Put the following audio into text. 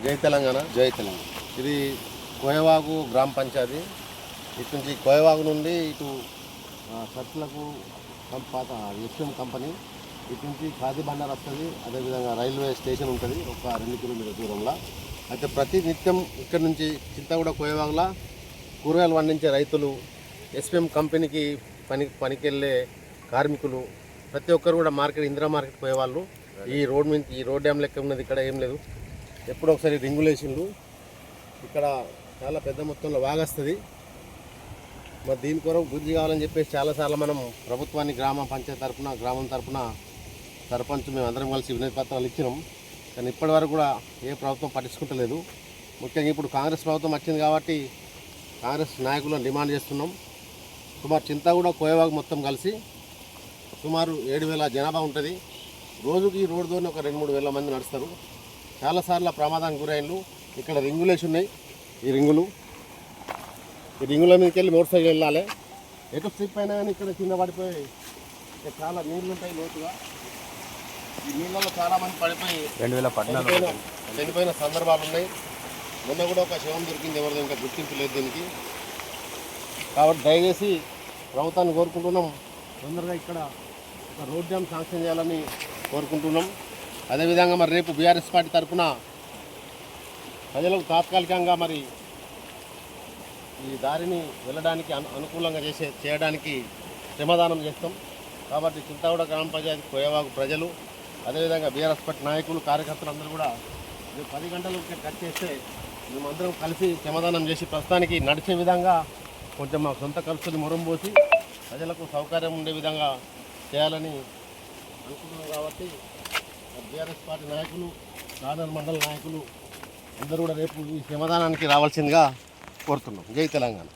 జై తెలంగాణ. జై తెలంగాణ. ఇది కోయవాగు గ్రామ పంచాయతీ. ఇటు నుంచి కోయవాగు నుండి ఇటు సర్కులకు పాత ఎస్ఎం కంపెనీ, ఇటు నుంచి ఖాదీ బండార్ వస్తుంది. అదేవిధంగా రైల్వే స్టేషన్ ఉంటుంది ఒక 2 కిలోమీటర్ల దూరంలో. అయితే ప్రతి నిత్యం ఇక్కడ నుంచి చింతగూడ కోయవాగులా కూరగాయలు పండించే రైతులు, ఎస్ఎం కంపెనీకి పనికెళ్ళే కార్మికులు ప్రతి ఒక్కరు కూడా ఇందిరా మార్కెట్ పోయేవాళ్ళు. ఈ రోడ్ డ్యామ్ లెక్క ఉన్నది, ఇక్కడ ఏం లేదు. ఎప్పుడో ఒకసారి రింగులేసిండ్రు. ఇక్కడ చాలా పెద్ద మొత్తంలో వాగొస్తుంది. మరి దీని కొరకు గురించి కావాలని చెప్పేసి చాలాసార్లు మనం ప్రభుత్వాన్ని గ్రామ పంచాయతీ తరఫున, గ్రామం తరఫున సర్పంచ్ మేము అందరం కలిసి వినతి పత్రాలు ఇచ్చినాం. కానీ ఇప్పటివరకు కూడా ఏ ప్రభుత్వం పట్టించుకుంటలేదు. ముఖ్యంగా ఇప్పుడు కాంగ్రెస్ ప్రభుత్వం వచ్చింది కాబట్టి కాంగ్రెస్ నాయకులను డిమాండ్ చేస్తున్నాం. సుమారు చింతగూడ కోయవాగు మొత్తం కలిసి సుమారు 7,000 జనాభా ఉంటుంది. రోజుకి ఈ రోడ్డుతోనే ఒక 2-3 వేల మంది నడుస్తారు. చాలాసార్లు ప్రమాదానికి గురైనలు. ఇక్కడ రింగులేసి ఉన్నాయి. ఈ రింగుల మీదకి వెళ్ళి మోటార్ సైకిల్ వెళ్ళాలి. ఎటు స్లిప్ అయినా కానీ ఇక్కడ కింద పడిపోయి చాలా నీళ్ళు ఉంటాయి లోతుగా. ఈ నీళ్ళలో చాలామంది పడిపోయి 2014 చనిపోయిన సందర్భాలు ఉన్నాయి. మొన్న కూడా ఒక శవం దొరికింది, ఎవరిదో ఇంకా గుర్తింపు లేదు దీనికి. కాబట్టి దయచేసి ప్రభుత్వాన్ని కోరుకుంటున్నాం, తొందరగా ఇక్కడ ఒక రోడ్ డ్యామ్ శాంక్షన్ చేయాలని కోరుకుంటున్నాం. అదేవిధంగా మరి రేపు బీఆర్ఎస్ పార్టీ తరఫున ప్రజలకు తాత్కాలికంగా మరి ఈ దారిని వెళ్ళడానికి అనుకూలంగా చేయడానికి శ్రమదానం చేస్తాం. కాబట్టి చింతగూడ గ్రామ పంచాయతీ కోయవాగు ప్రజలు, అదేవిధంగా బీఆర్ఎస్ పార్టీ నాయకులు, కార్యకర్తలు అందరూ కూడా 10 గంటలు కట్ చేస్తే మేమందరం కలిసి శ్రమదానం చేసి ప్రస్తుతానికి నడిచే విధంగా కొంచెం మా సొంత ఖర్చుని మొరం పోసి ప్రజలకు సౌకర్యం ఉండే విధంగా చేయాలని అనుకుంటున్నాం. కాబట్టి బీఆర్ఎస్ పార్టీ నాయకులు, రాజర్ మండల నాయకులు అందరూ కూడా రేపు ఈ శ్రమదానానికి రావాల్సిందిగా కోరుతున్నాం. జై తెలంగాణ.